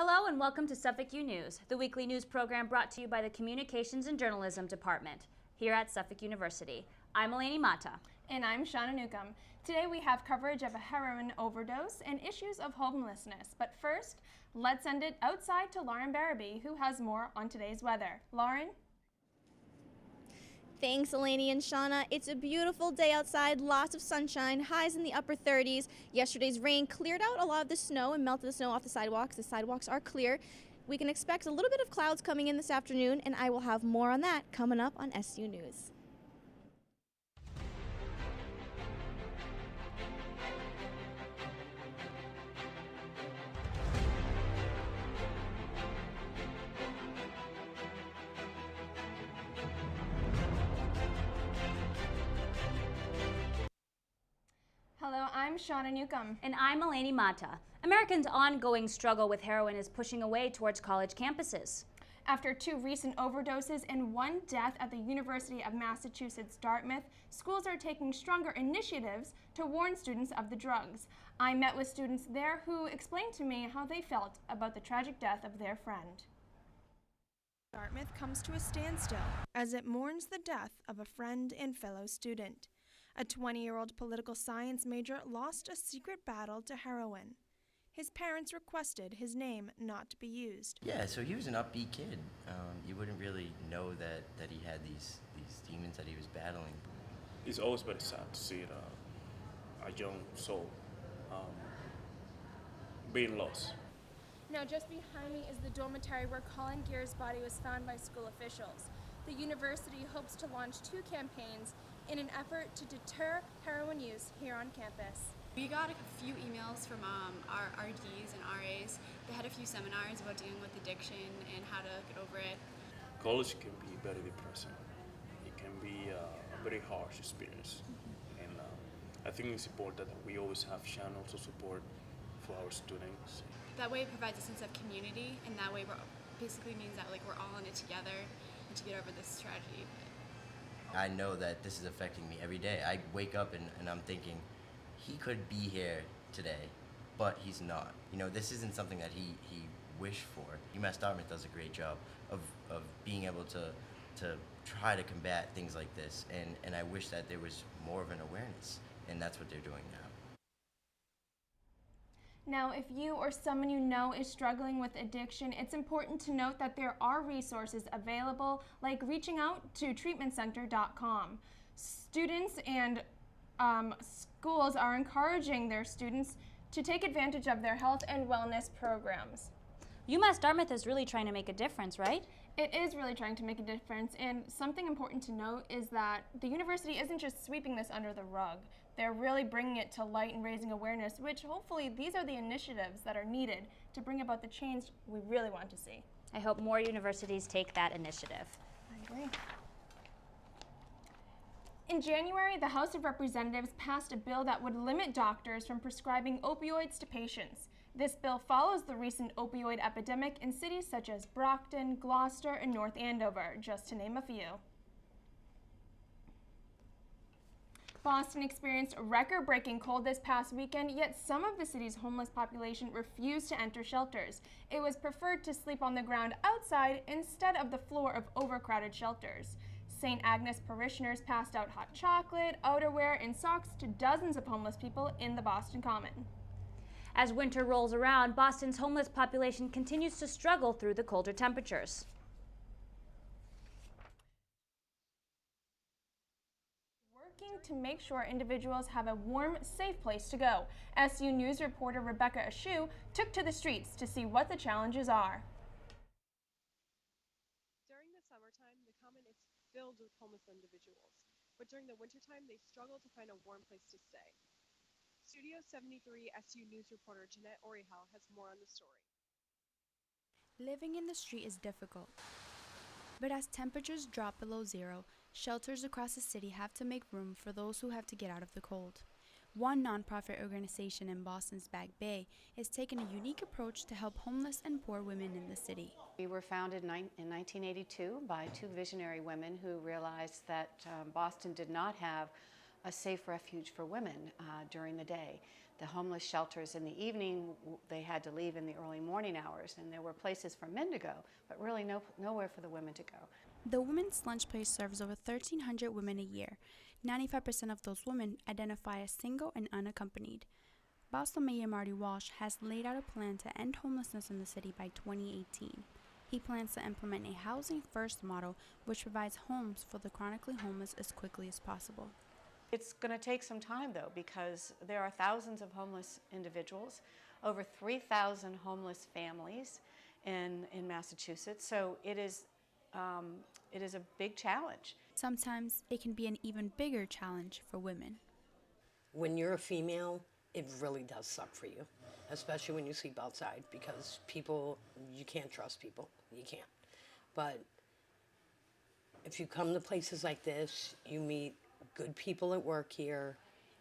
Hello and welcome to Suffolk U News, the weekly news program brought to you by the Communications and Journalism Department here at Suffolk University. I'm Eleni Mata. And I'm Shauna Newcomb. Today we have coverage of a heroin overdose and issues of homelessness. But first, let's send it outside to Lauren Barabee, who has more on today's weather. Lauren? Thanks, Eleni and Shauna. It's a beautiful day outside, lots of sunshine, highs in the upper 30s. Yesterday's rain cleared out a lot of the snow and melted the snow off the sidewalks. The sidewalks are clear. We can expect a little bit of clouds coming in this afternoon, and I will have more on that coming up on SU News. Hello, I'm Shauna Newcomb. And I'm Eleni Mata. Americans' ongoing struggle with heroin is pushing away towards college campuses. After 2 recent overdoses and 1 death at the University of Massachusetts Dartmouth, schools are taking stronger initiatives to warn students of the drugs. I met with students there who explained to me how they felt about the tragic death of their friend. Dartmouth comes to a standstill as it mourns the death of a friend and fellow student. A 20-year-old political science major lost a secret battle to heroin. His parents requested his name not to be used. Yeah, so he was an upbeat kid. You wouldn't really know that he had these demons that he was battling. It's always very sad to see a young soul being lost. Now, just behind me is the dormitory where Colin Gear's body was found by school officials. The university hopes to launch 2 campaigns in an effort to deter heroin use here on campus. We got a few emails from our RDs and RAs. They had a few seminars about dealing with addiction and how to get over it. College can be very depressing. It can be a very harsh experience. And I think it's important that we always have channels of support for our students. That way it provides a sense of community, and that way basically means that we're all in it together and to get over this tragedy. I know that this is affecting me every day. I wake up and I'm thinking, he could be here today, but he's not. You know, this isn't something that he wished for. UMass Dartmouth does a great job of being able to try to combat things like this, and I wish that there was more of an awareness, and that's what they're doing now. Now, if you or someone you know is struggling with addiction, it's important to note that there are resources available, like reaching out to treatmentcenter.com. Students and schools are encouraging their students to take advantage of their health and wellness programs. UMass Dartmouth is really trying to make a difference, right? It is really trying to make a difference, and something important to note is that the university isn't just sweeping this under the rug. They're really bringing it to light and raising awareness, which hopefully these are the initiatives that are needed to bring about the change we really want to see. I hope more universities take that initiative. I agree. In January, the House of Representatives passed a bill that would limit doctors from prescribing opioids to patients. This bill follows the recent opioid epidemic in cities such as Brockton, Gloucester, and North Andover, just to name a few. Boston experienced record-breaking cold this past weekend, yet some of the city's homeless population refused to enter shelters. It was preferred to sleep on the ground outside instead of the floor of overcrowded shelters. St. Agnes parishioners passed out hot chocolate, outerwear, and socks to dozens of homeless people in the Boston Common. As winter rolls around, Boston's homeless population continues to struggle through the colder temperatures. Working to make sure individuals have a warm, safe place to go. SU News reporter Rebecca Ashu took to the streets to see what the challenges are. During the summertime, the Common is filled with homeless individuals, but during the wintertime, they struggle to find a warm place to stay. Studio 73 SU News reporter Jeanette Orihal has more on the story. Living in the street is difficult, but as temperatures drop below zero, shelters across the city have to make room for those who have to get out of the cold. One nonprofit organization in Boston's Back Bay is taking a unique approach to help homeless and poor women in the city. We were founded in 1982 by 2 visionary women who realized that Boston did not have a safe refuge for women during the day. The homeless shelters in the evening, they had to leave in the early morning hours, and there were places for men to go, but really nowhere for the women to go. The Women's Lunch Place serves over 1,300 women a year. 95% of those women identify as single and unaccompanied. Boston Mayor Marty Walsh has laid out a plan to end homelessness in the city by 2018. He plans to implement a housing-first model which provides homes for the chronically homeless as quickly as possible. It's going to take some time, though, because there are thousands of homeless individuals, over 3,000 homeless families in Massachusetts, so it is a big challenge. Sometimes it can be an even bigger challenge for women. When you're a female, it really does suck for you, especially when you sleep outside, because you can't trust people. You can't. But if you come to places like this, you meet good people at work here,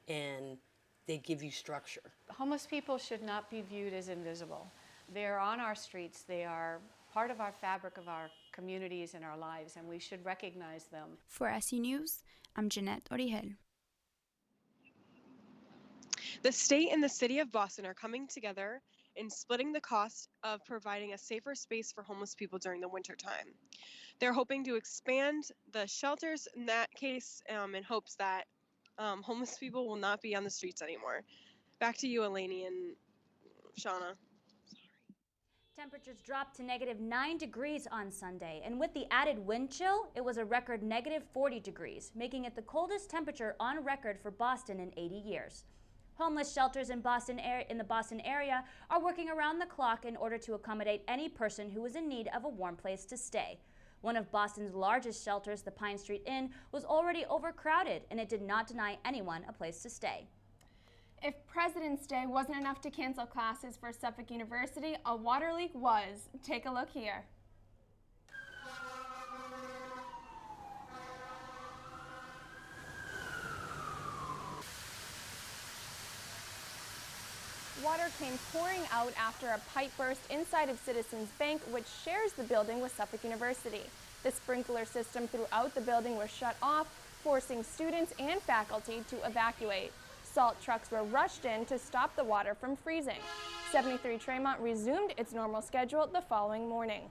and they give you structure. Homeless people should not be viewed as invisible. They're on our streets. They are part of our fabric of our communities and our lives, and we should recognize them. For SU News, I'm Jeanette Origel. The state and the city of Boston are coming together in splitting the cost of providing a safer space for homeless people during the winter time. They're hoping to expand the shelters in that case in hopes that homeless people will not be on the streets anymore. Back to you, Eleni and Shauna. Temperatures dropped to -9 degrees on Sunday, and with the added wind chill, it was a record -40 degrees, making it the coldest temperature on record for Boston in 80 years. Homeless shelters in the Boston area are working around the clock in order to accommodate any person who is in need of a warm place to stay. One of Boston's largest shelters, the Pine Street Inn, was already overcrowded, and it did not deny anyone a place to stay. If President's Day wasn't enough to cancel classes for Suffolk University, a water leak was. Take a look here. Water came pouring out after a pipe burst inside of Citizens Bank, which shares the building with Suffolk University. The sprinkler system throughout the building was shut off, forcing students and faculty to evacuate. Salt trucks were rushed in to stop the water from freezing. 73 Tremont resumed its normal schedule the following morning.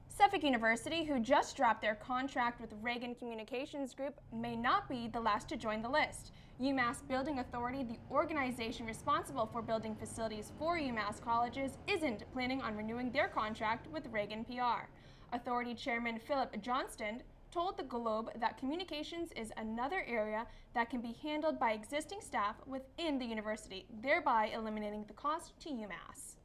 Suffolk University, who just dropped their contract with Reagan Communications Group, may not be the last to join the list. UMass Building Authority, the organization responsible for building facilities for UMass colleges, isn't planning on renewing their contract with Reagan PR. Authority Chairman Philip Johnston told the Globe that communications is another area that can be handled by existing staff within the university, thereby eliminating the cost to UMass.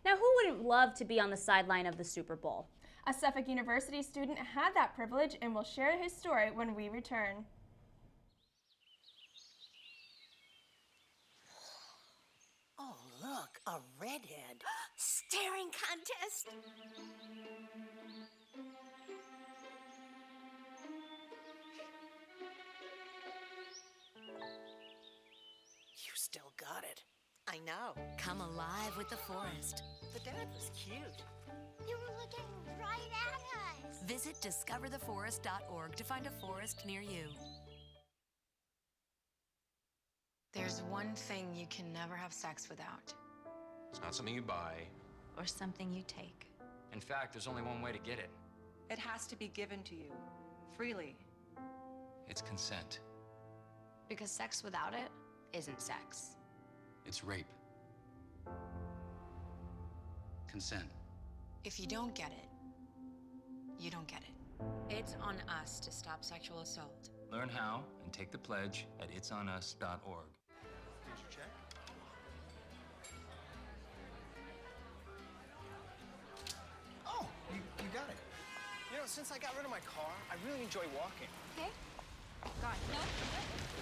Now, who wouldn't love to be on the sideline of the Super Bowl? A Suffolk University student had that privilege and will share his story when we return. Oh, look, a redhead. Staring contest. You still got it. I know. Come alive with the forest. The dad was cute. They were looking right at us. Visit discovertheforest.org to find a forest near you. There's one thing you can never have sex without. It's not something you buy. Or something you take. In fact, there's only one way to get it. It has to be given to you, freely. It's consent. Because sex without it isn't sex. It's rape. Consent. If you don't get it, you don't get it. It's on us to stop sexual assault. Learn how and take the pledge at itsonus.org. Here's your check. Oh, you got it. You know, since I got rid of my car, I really enjoy walking. Okay. God, no.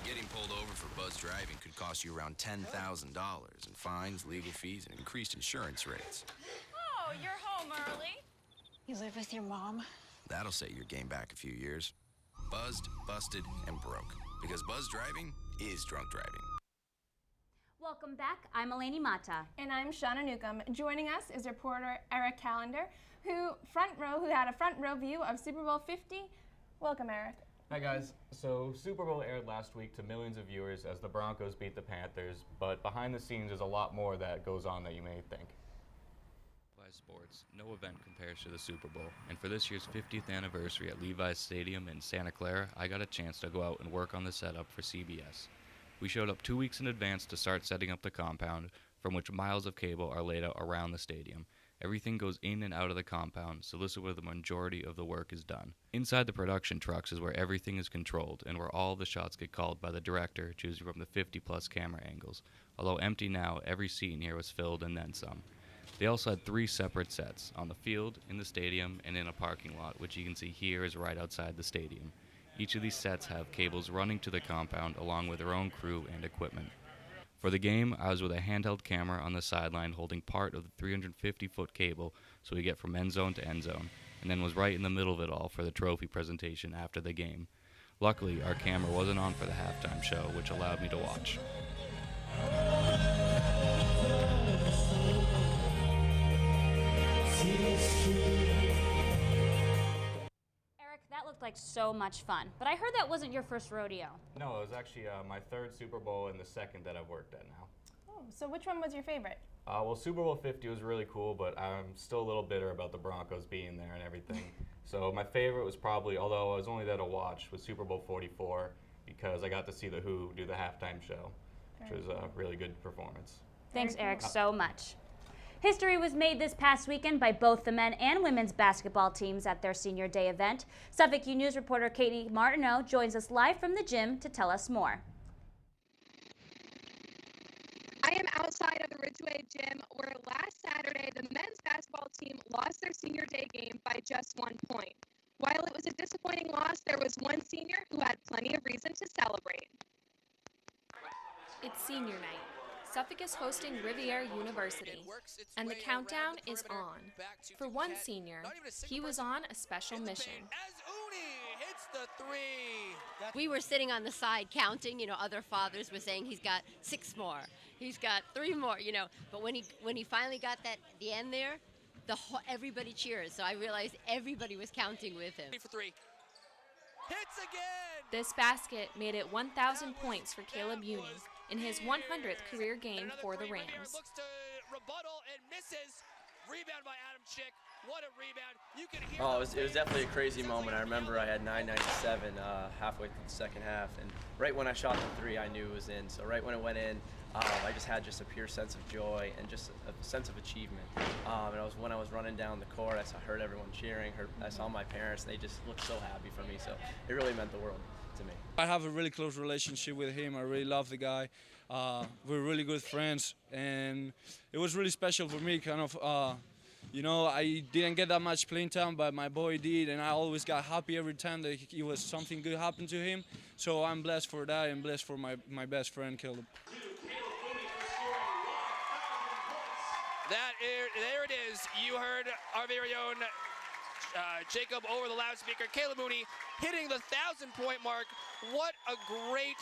Getting pulled over for buzz driving could cost you around $10,000 in fines, legal fees, and increased insurance rates. Oh, you're home early. You live with your mom? That'll set your game back a few years. Buzzed, busted, and broke. Because buzz driving is drunk driving. Welcome back. I'm Eleni Mata. And I'm Shauna Newcomb. Joining us is reporter Eric Callender, who had a front row view of Super Bowl 50. Welcome, Eric. Hi guys. So Super Bowl aired last week to millions of viewers as the Broncos beat the Panthers, but behind the scenes there's a lot more that goes on that you may think. Levi's Sports, no event compares to the Super Bowl, and for this year's 50th anniversary at Levi's Stadium in Santa Clara, I got a chance to go out and work on the setup for CBS. We showed up 2 weeks in advance to start setting up the compound, from which miles of cable are laid out around the stadium. Everything goes in and out of the compound, so this is where the majority of the work is done. Inside the production trucks is where everything is controlled, and where all the shots get called by the director, choosing from the 50-plus camera angles. Although empty now, every seat in here was filled and then some. They also had 3 separate sets, on the field, in the stadium, and in a parking lot, which you can see here is right outside the stadium. Each of these sets have cables running to the compound, along with their own crew and equipment. For the game, I was with a handheld camera on the sideline holding part of the 350-foot cable so we get from end zone to end zone, and then was right in the middle of it all for the trophy presentation after the game. Luckily, our camera wasn't on for the halftime show, which allowed me to watch. That looked like so much fun, but I heard that wasn't your first rodeo. No, it was actually my 3rd Super Bowl and the 2nd that I've worked at now. Oh, so which one was your favorite? Well, Super Bowl 50 was really cool, but I'm still a little bitter about the Broncos being there and everything. So my favorite was probably, although I was only there to watch, was Super Bowl 44 because I got to see The Who do the halftime show, which was a really good performance. Thanks, Eric, so much. History was made this past weekend by both the men and women's basketball teams at their senior day event. Suffolk U News reporter Katie Martineau joins us live from the gym to tell us more. I am outside of the Ridgeway Gym where last Saturday the men's basketball team lost their senior day game by just 1 point. While it was a disappointing loss, there was one senior who had plenty of reason to celebrate. It's senior night. Suffolk is hosting Riviera University, and the countdown is on. For one senior, he was on a special mission. We were sitting on the side counting, other fathers were saying he's got 6 more, he's got 3 more, but when he finally got that at the end there, everybody cheers, so I realized everybody was counting with him. For 3. Hits again! This basket made it 1,000 points for Caleb Uni in his 100th career game for the Rams. Looks to rebuttal and misses. Rebound by Adam Chick. What a rebound. You can hear it was definitely a crazy moment. I remember I had 997 halfway through the second half, and right when I shot the 3, I knew it was in. So right when it went in, I just had a pure sense of joy and just a sense of achievement. And when I was running down the court, I heard everyone cheering. I saw my parents, and they just looked so happy for me. So it really meant the world to me. I have a really close relationship with him. I really love the guy. We're really good friends, and it was really special for me. I didn't get that much playing time, but my boy did, and I always got happy every time that it was something good happened to him. So I'm blessed for that, and blessed for my best friend Caleb. There it is. You heard our very own Jacob over the loudspeaker. Caleb Mooney hitting the 1,000-point mark. What a great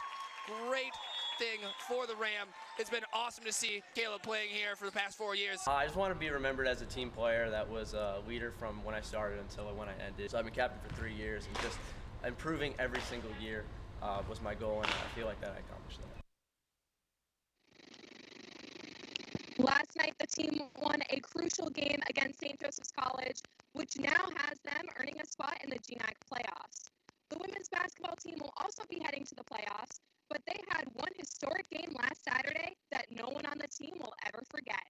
thing for the Ram. It's been awesome to see Caleb playing here for the past 4 years. I just want to be remembered as a team player that was a leader from when I started until when I ended. So I've been captain for 3 years, and just improving every single year was my goal, and I feel like that I accomplished that. Last night, the team won a crucial game against St. Joseph's College, which now has them earning a spot in the GNAC playoffs. The women's basketball team will also be heading to the playoffs, but they had one historic game last Saturday that no one on the team will ever forget.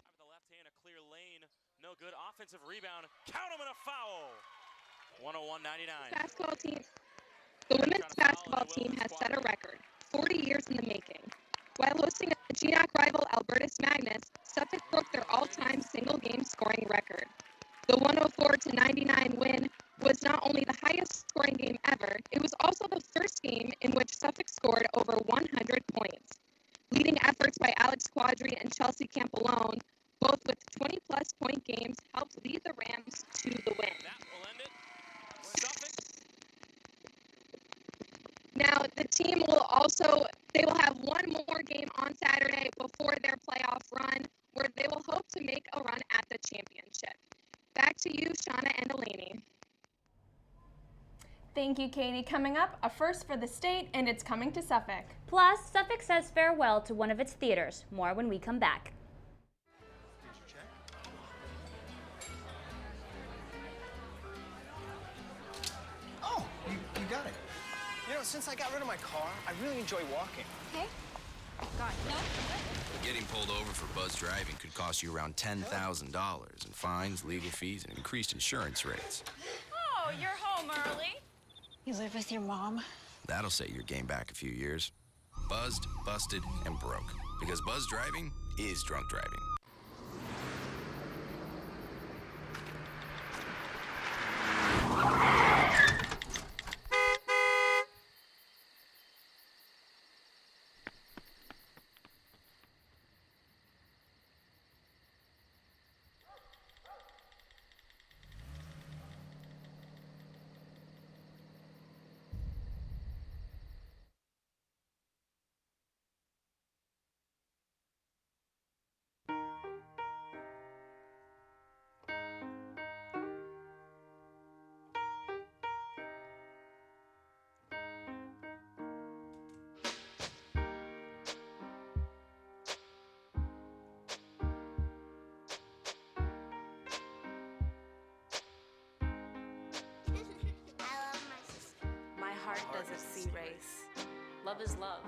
With the left hand, a clear lane, no good offensive rebound. Count them in a foul. 101-99. The women's basketball team has set a record, 40 years in the making. While hosting a GNAC rival Albertus Magnus, Suffolk broke their all-time single-game scoring record. The 104-99 win was not only the highest scoring game ever, it was also the first game in which Suffolk scored over 100 points. Leading efforts by Alex Quadri and Chelsea Campolone, both with 20-plus point games, helped lead the Rams to the win. That will end it. Suffolk. Now, the team will have one more game on Saturday before their playoff run, where they will hope to make a run at the championship. Back to you, Shauna and Delaney. Thank you, Katie. Coming up, a first for the state, and it's coming to Suffolk. Plus, Suffolk says farewell to one of its theaters. More when we come back. Oh, you got it. You know, since I got rid of my car, I really enjoy walking. Okay. God, no. Getting pulled over for buzz driving could cost you around $10,000 in fines, legal fees, and increased insurance rates. Oh, you're home early. You live with your mom? That'll set your game back a few years. Buzzed, busted, and broke. Because buzz driving is drunk driving. My heart doesn't see race. Love is love.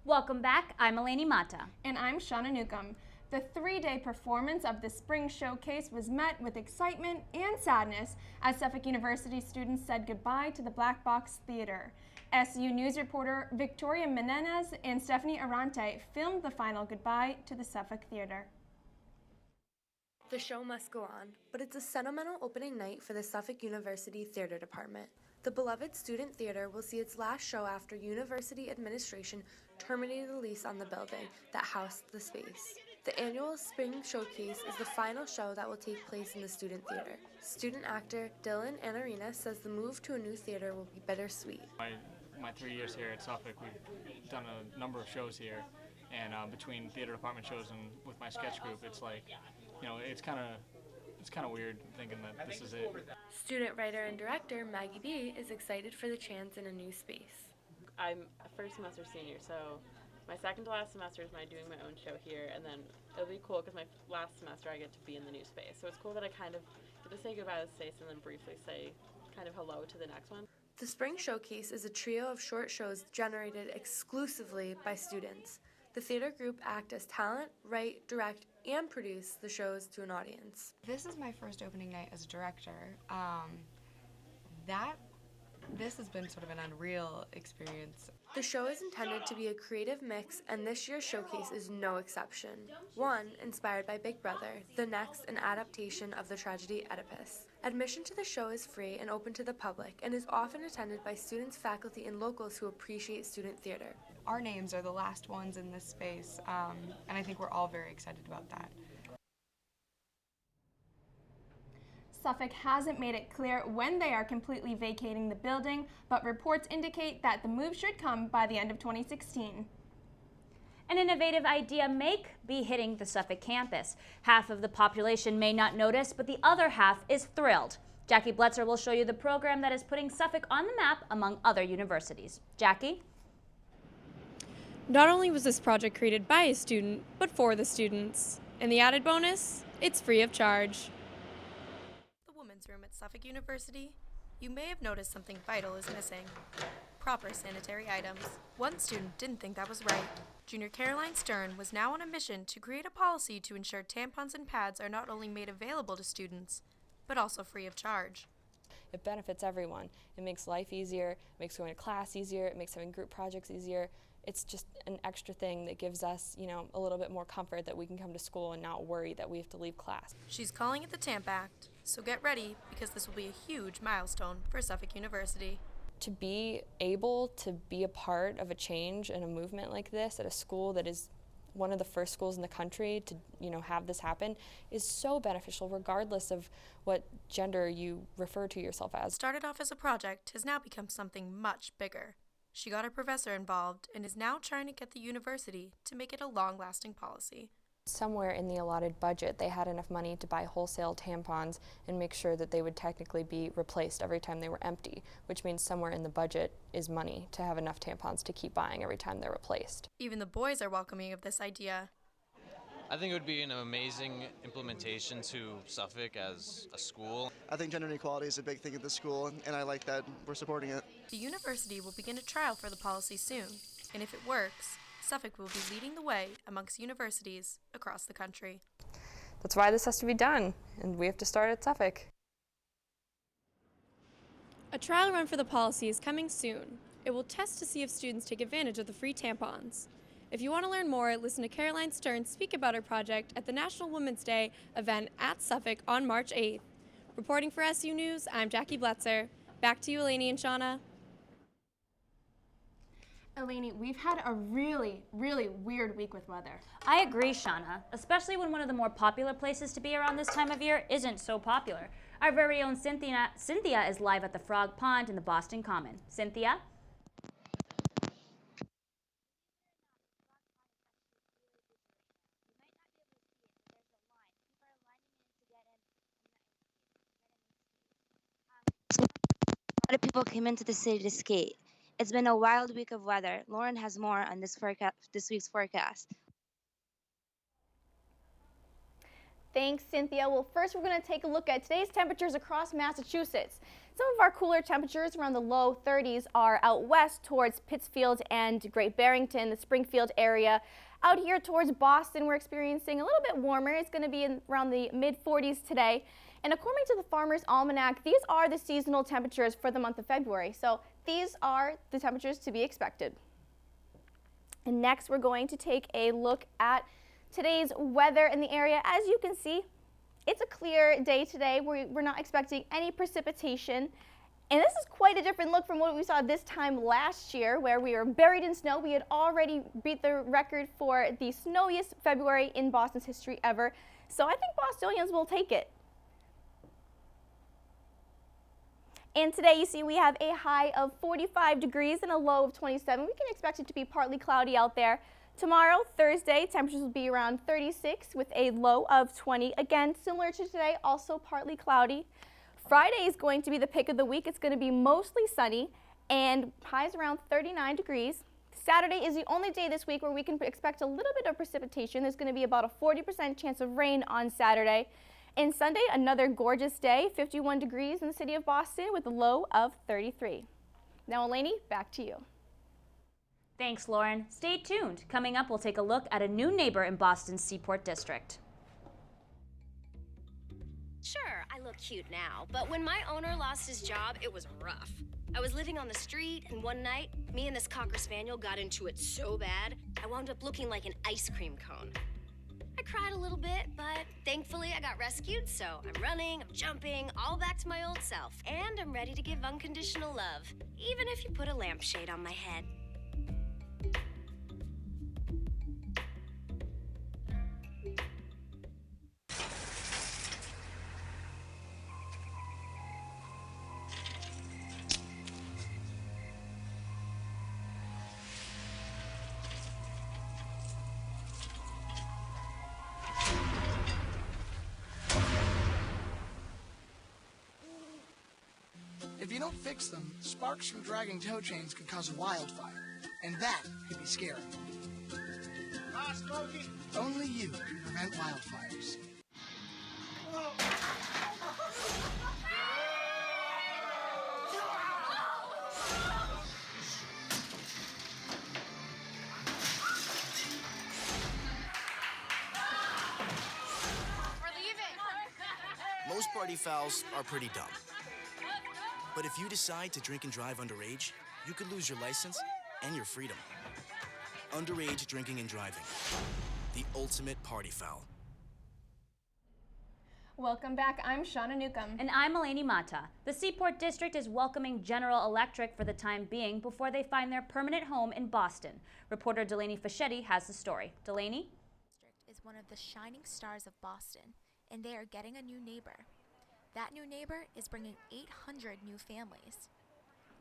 Welcome back. I'm Eleni Mata. And I'm Shauna Newcomb. The 3-day performance of the Spring Showcase was met with excitement and sadness as Suffolk University students said goodbye to the Black Box Theater. SU News reporter Victoria Menendez and Stephanie Arante filmed the final goodbye to the Suffolk Theater. The show must go on, but it's a sentimental opening night for the Suffolk University Theater Department. The beloved student theater will see its last show after university administration terminated the lease on the building that housed the space. The annual Spring Showcase is the final show that will take place in the student theater. Student actor Dylan Anarina says the move to a new theater will be bittersweet. My 3 years here at Suffolk, we've done a number of shows here, and between theater department shows and with my sketch group, it's like, you know, it's kind of weird thinking that this is it. Student writer and director Maggie B is excited for the chance in a new space. I'm a first semester senior, so my second to last semester is doing my own show here, and then it'll be cool because my last semester I get to be in the new space. So it's cool that I kind of get to say goodbye to the space and then briefly say kind of hello to the next one. The Spring Showcase is a trio of short shows generated exclusively by students. The theater group act as talent, write, direct, and produce the shows to an audience. This is my first opening night as a director. This has been sort of an unreal experience. The show is intended to be a creative mix, and this year's showcase is no exception. One, inspired by Big Brother, the next, an adaptation of the tragedy Oedipus. Admission to the show is free and open to the public, and is often attended by students, faculty, and locals who appreciate student theater. Our names are the last ones in this space, and I think we're all very excited about that. Suffolk hasn't made it clear when they are completely vacating the building, but reports indicate that the move should come by the end of 2016. An innovative idea may be hitting the Suffolk campus. Half of the population may not notice, but the other half is thrilled. Jackie Bletzer will show you the program that is putting Suffolk on the map among other universities. Jackie? Not only was this project created by a student, but for the students. And the added bonus, it's free of charge. Room at Suffolk University, you may have noticed something vital is missing. Proper sanitary items. One student didn't think that was right. Junior Caroline Stern was now on a mission to create a policy to ensure tampons and pads are not only made available to students, but also free of charge. It benefits everyone. It makes life easier, it makes going to class easier, it makes having group projects easier. It's just an extra thing that gives us, a little bit more comfort that we can come to school and not worry that we have to leave class. She's calling it the TAMP Act, so get ready because this will be a huge milestone for Suffolk University. To be able to be a part of a change and a movement like this at a school that is one of the first schools in the country to, have this happen is so beneficial regardless of what gender you refer to yourself as. Started off as a project has now become something much bigger. She got her professor involved and is now trying to get the university to make it a long-lasting policy. Somewhere in the allotted budget, they had enough money to buy wholesale tampons and make sure that they would technically be replaced every time they were empty, which means somewhere in the budget is money to have enough tampons to keep buying every time they're replaced. Even the boys are welcoming of this idea. I think it would be an amazing implementation to Suffolk as a school. I think gender inequality is a big thing at the school, and I like that we're supporting it. The university will begin a trial for the policy soon, and if it works, Suffolk will be leading the way amongst universities across the country. That's why this has to be done, and we have to start at Suffolk. A trial run for the policy is coming soon. It will test to see if students take advantage of the free tampons. If you want to learn more, listen to Caroline Stern speak about her project at the National Women's Day event at Suffolk on March 8th. Reporting for SU News, I'm Jackie Bletzer. Back to you, Eleni and Shauna. Eleni, we've had a really weird week with weather. I agree, Shauna, especially when one of the more popular places to be around this time of year isn't so popular. Our very own Cynthia is live at the Frog Pond in the Boston Common. Cynthia? A lot of people came into the city to skate. It's been a wild week of weather. Lauren has more on this week's forecast. Thanks, Cynthia. Well, first we're going to take a look at today's temperatures across Massachusetts. Some of our cooler temperatures around the low 30s are out west towards Pittsfield and Great Barrington, the Springfield area. Out here towards Boston, we're experiencing a little bit warmer. It's going to be around the mid-40s today. And according to the Farmer's Almanac, these are the seasonal temperatures for the month of February. So these are the temperatures to be expected. And next, we're going to take a look at today's weather in the area. As you can see, it's a clear day today. We're not expecting any precipitation. And this is quite a different look from what we saw this time last year, where we were buried in snow. We had already beat the record for the snowiest February in Boston's history ever. So I think Bostonians will take it. And today, you see, we have a high of 45 degrees and a low of 27. We can expect it to be partly cloudy out there. Tomorrow, Thursday, temperatures will be around 36 with a low of 20. Again, similar to today, also partly cloudy. Friday is going to be the pick of the week. It's going to be mostly sunny and highs around 39 degrees. Saturday is the only day this week where we can expect a little bit of precipitation. There's going to be about a 40% chance of rain on Saturday. And Sunday, another gorgeous day, 51 degrees in the city of Boston with a low of 33. Now, Eleni, back to you. Thanks, Lauren. Stay tuned. Coming up, we'll take a look at a new neighbor in Boston's Seaport District. Sure, I look cute now, but when my owner lost his job, it was rough. I was living on the street, and one night, me and this Cocker Spaniel got into it so bad, I wound up looking like an ice cream cone. I cried a little bit, but thankfully I got rescued, so I'm running, I'm jumping, all back to my old self. And I'm ready to give unconditional love, even if you put a lampshade on my head. If you don't fix them, sparks from dragging tow chains could cause a wildfire, and that could be scary. Smokey. Only you can prevent wildfires. Most party fouls are pretty dumb. But if you decide to drink and drive underage, you could lose your license and your freedom. Underage drinking and driving. The ultimate party foul. Welcome back. I'm Shauna Newcomb. And I'm Eleni Mata. The Seaport District is welcoming General Electric for the time being before they find their permanent home in Boston. Reporter Delaney Fischetti has the story. Delaney? Is one of the shining stars of Boston, and they are getting a new neighbor. That new neighbor is bringing 800 new families.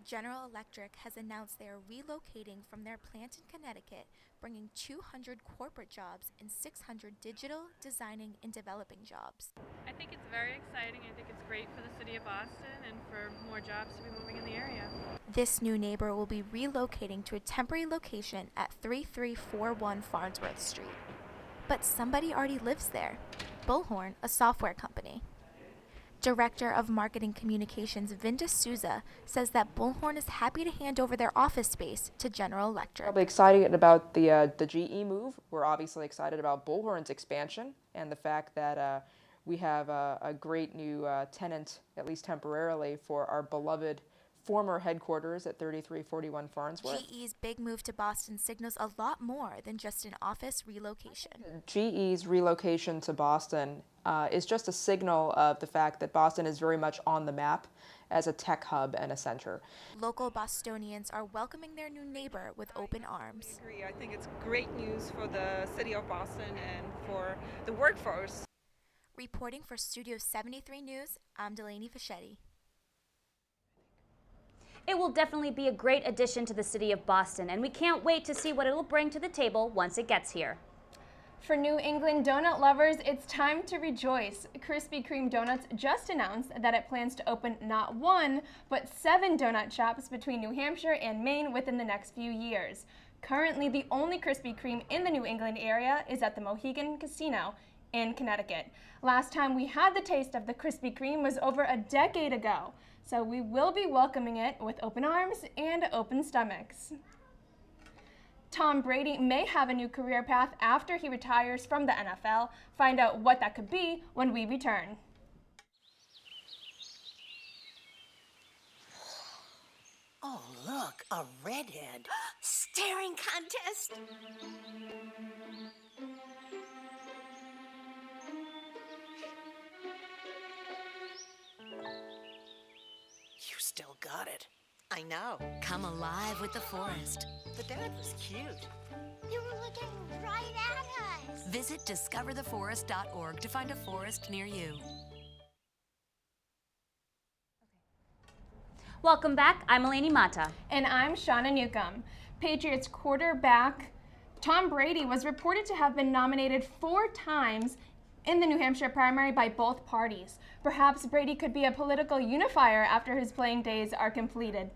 General Electric has announced they are relocating from their plant in Connecticut, bringing 200 corporate jobs and 600 digital, designing, and developing jobs. I think it's very exciting. I think it's great for the city of Boston and for more jobs to be moving in the area. This new neighbor will be relocating to a temporary location at 3341 Farnsworth Street. But somebody already lives there. Bullhorn, a software company. Director of Marketing Communications Vinda Souza says that Bullhorn is happy to hand over their office space to General Electric. Probably excited about the GE move. We're obviously excited about Bullhorn's expansion and the fact that we have a great new tenant, at least temporarily, for our beloved former headquarters at 3341 Farnsworth. GE's big move to Boston signals a lot more than just an office relocation. GE's relocation to Boston is just a signal of the fact that Boston is very much on the map as a tech hub and a center. Local Bostonians are welcoming their new neighbor with open arms. I agree. I think it's great news for the city of Boston and for the workforce. Reporting for Studio 73 News, I'm Delaney Fischetti. It will definitely be a great addition to the city of Boston, and we can't wait to see what it'll bring to the table once it gets here. For New England donut lovers, it's time to rejoice. Krispy Kreme Donuts just announced that it plans to open not 1, but 7 donut shops between New Hampshire and Maine within the next few years. Currently, the only Krispy Kreme in the New England area is at the Mohegan Casino in Connecticut. Last time we had the taste of the Krispy Kreme was over a decade ago, so we will be welcoming it with open arms and open stomachs. Tom Brady may have a new career path after he retires from the NFL. Find out what that could be when we return. Oh, look, a redhead. Staring contest. You still got it. I know. Come alive with the forest. The dad was cute. You were looking right at us. Visit discovertheforest.org to find a forest near you. Welcome back. I'm Eleni Mata. And I'm Shauna Newcomb. Patriots quarterback Tom Brady was reported to have been nominated 4 times in the New Hampshire primary by both parties. Perhaps Brady could be a political unifier after his playing days are completed.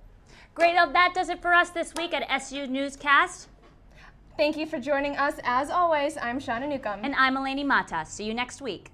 Great, that does it for us this week at SU Newscast. Thank you for joining us. As always, I'm Shauna Newcomb. And I'm Eleni Mata. See you next week.